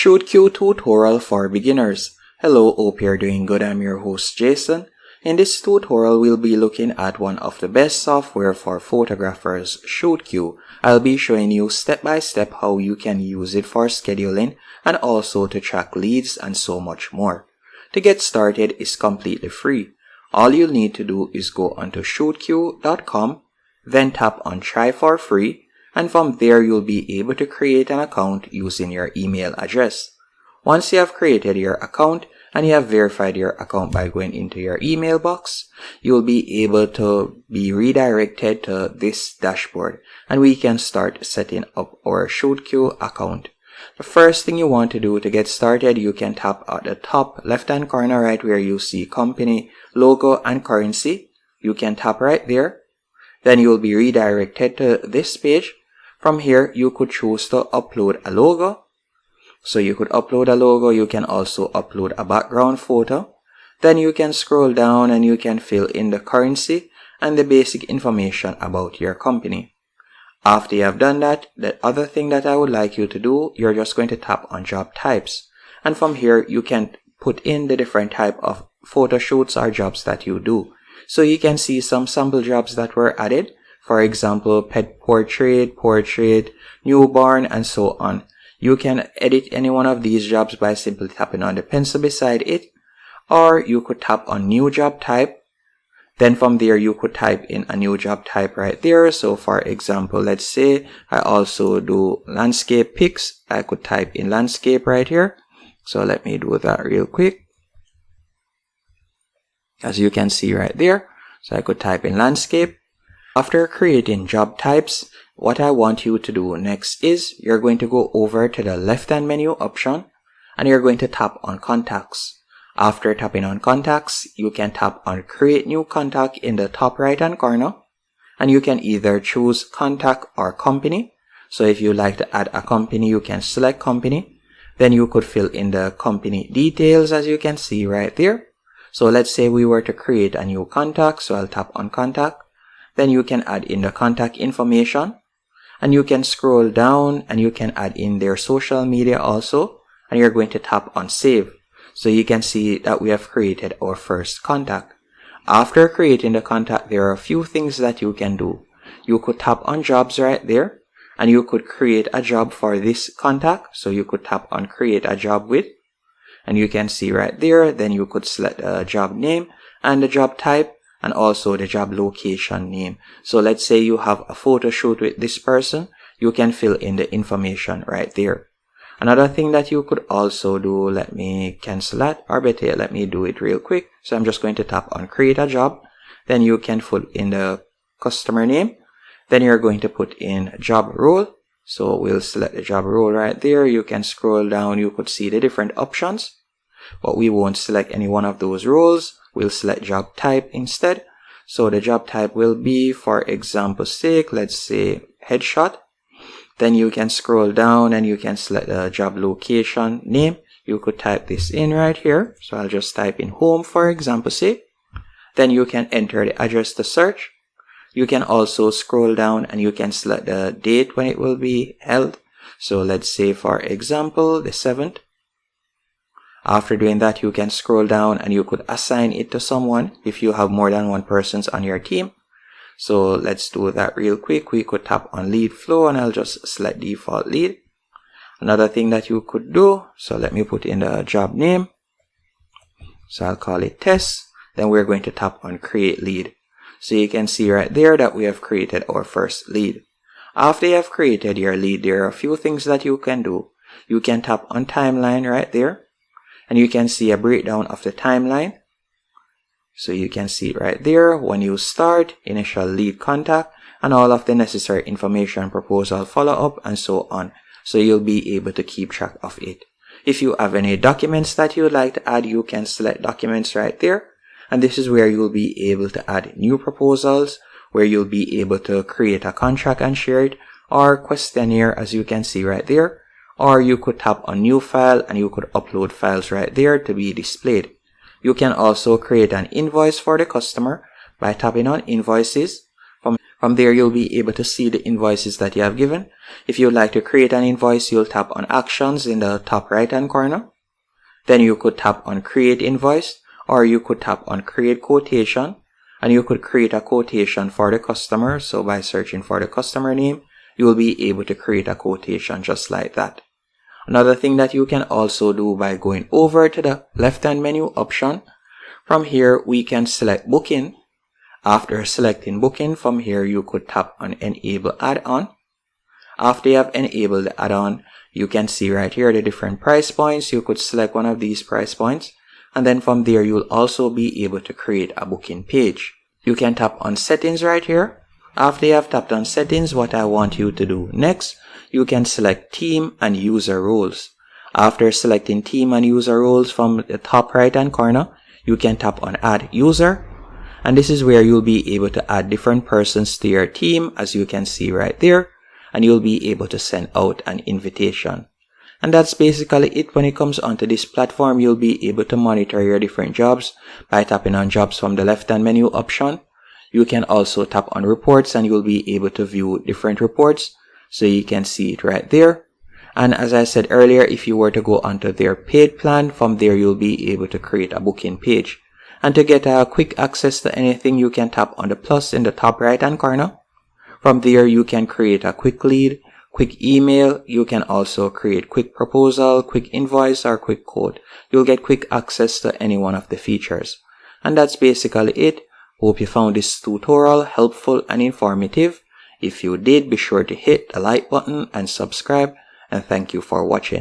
Shootq tutorial for beginners. Hello, hope you're doing good. I'm your host Jason. In this tutorial, we'll be looking at one of the best software for photographers, Shootq. I'll be showing you step by step how you can use it for scheduling and also to track leads and so much more. To get started is completely free. All you'll need to do is go onto shootq.com, then tap on try for free, and from there you'll be able to create an account using your email address. Once you have created your account and you have verified your account by going into your email box, you'll be able to be redirected to this dashboard and we can start setting up our Shootq account. The first thing you want to do to get started, you can tap at the top left hand corner right where you see company, logo and currency. You can tap right there. Then you'll be redirected to this page. From here, you could choose to upload a logo. So you could upload a logo. You can also upload a background photo. Then you can scroll down and you can fill in the currency and the basic information about your company. After you have done that, the other thing that I would like you to do, you're just going to tap on job types. And from here, you can put in the different type of photo shoots or jobs that you do. So you can see some sample jobs that were added. For example, pet portrait, newborn, and so on. You can edit any one of these jobs by simply tapping on the pencil beside it. Or you could tap on new job type. Then from there, you could type in a new job type right there. So for example, let's say I also do landscape pics. I could type in landscape right here. So let me do that real quick. As you can see right there. So I could type in landscape. After creating job types, what I want you to do next is you're going to go over to the left hand menu option and you're going to tap on contacts. After tapping on contacts, you can tap on create new contact in the top right hand corner and you can either choose contact or company. So if you like to add a company, you can select company. Then you could fill in the company details as you can see right there. So let's say we were to create a new contact. So I'll tap on contact. Then you can add in the contact information and you can scroll down and you can add in their social media also. And you're going to tap on save. So you can see that we have created our first contact. After creating the contact, there are a few things that you can do. You could tap on jobs right there and you could create a job for this contact. So you could tap on create a job with. And you can see right there, then you could select the job name and the job type and also the job location name. So let's say you have a photo shoot with this person, you can fill in the information right there. Another thing that you could also do, let me cancel that, or better, let me do it real quick. So I'm just going to tap on create a job. Then you can put in the customer name. Then you're going to put in job role. So we'll select the job role right there. You can scroll down. You could see the different options, but we won't select any one of those roles. We'll select job type instead. So the job type will be, for example sake, let's say headshot. Then you can scroll down and you can select the job location name. You could type this in right here. So I'll just type in home for example sake. Then you can enter the address to search. You can also scroll down and you can select the date when it will be held. So let's say for example the 7th. After doing that, you can scroll down and you could assign it to someone if you have more than one person on your team. So let's do that real quick. We could tap on lead flow and I'll just select default lead. Another thing that you could do, so let me put in the job name. So I'll call it test. Then we're going to tap on create lead. So you can see right there that we have created our first lead. After you have created your lead, there are a few things that you can do. You can tap on timeline right there. And you can see a breakdown of the timeline. So you can see it right there. When you start, initial lead contact, and all of the necessary information, proposal, follow-up, and so on. So you'll be able to keep track of it. If you have any documents that you would like to add, you can select documents right there. And this is where you'll be able to add new proposals, where you'll be able to create a contract and share it, or questionnaire as you can see right there. Or you could tap on new file and you could upload files right there to be displayed. You can also create an invoice for the customer by tapping on invoices. From there, you'll be able to see the invoices that you have given. If you would like to create an invoice, you'll tap on Actions in the top right hand corner. Then you could tap on Create Invoice, or you could tap on Create Quotation, and you could create a quotation for the customer. So by searching for the customer name, you will be able to create a quotation just like that. Another thing that you can also do by going over to the left hand menu option, from here we can select Booking. After selecting Booking, from here you could tap on Enable Add-on. After you have enabled the add-on, you can see right here the different price points. You could select one of these price points, and then from there you will also be able to create a booking page. You can tap on Settings right here. After you have tapped on Settings, what I want you to do next, you can select Team and User Roles. After selecting Team and User Roles, from the top right hand corner, you can tap on Add User. And this is where you'll be able to add different persons to your team, as you can see right there. And you'll be able to send out an invitation. And that's basically it when it comes onto this platform. You'll be able to monitor your different jobs by tapping on Jobs from the left hand menu option. You can also tap on Reports and you'll be able to view different reports. So you can see it right there. And as I said earlier, if you were to go onto their paid plan, from there you'll be able to create a booking page. And to get quick access to anything, you can tap on the plus in the top right hand corner. From there, you can create a quick lead, quick email. You can also create quick proposal, quick invoice, or quick quote. You'll get quick access to any one of the features. And that's basically it. Hope you found this tutorial helpful and informative. If you did, be sure to hit the like button and subscribe. And thank you for watching.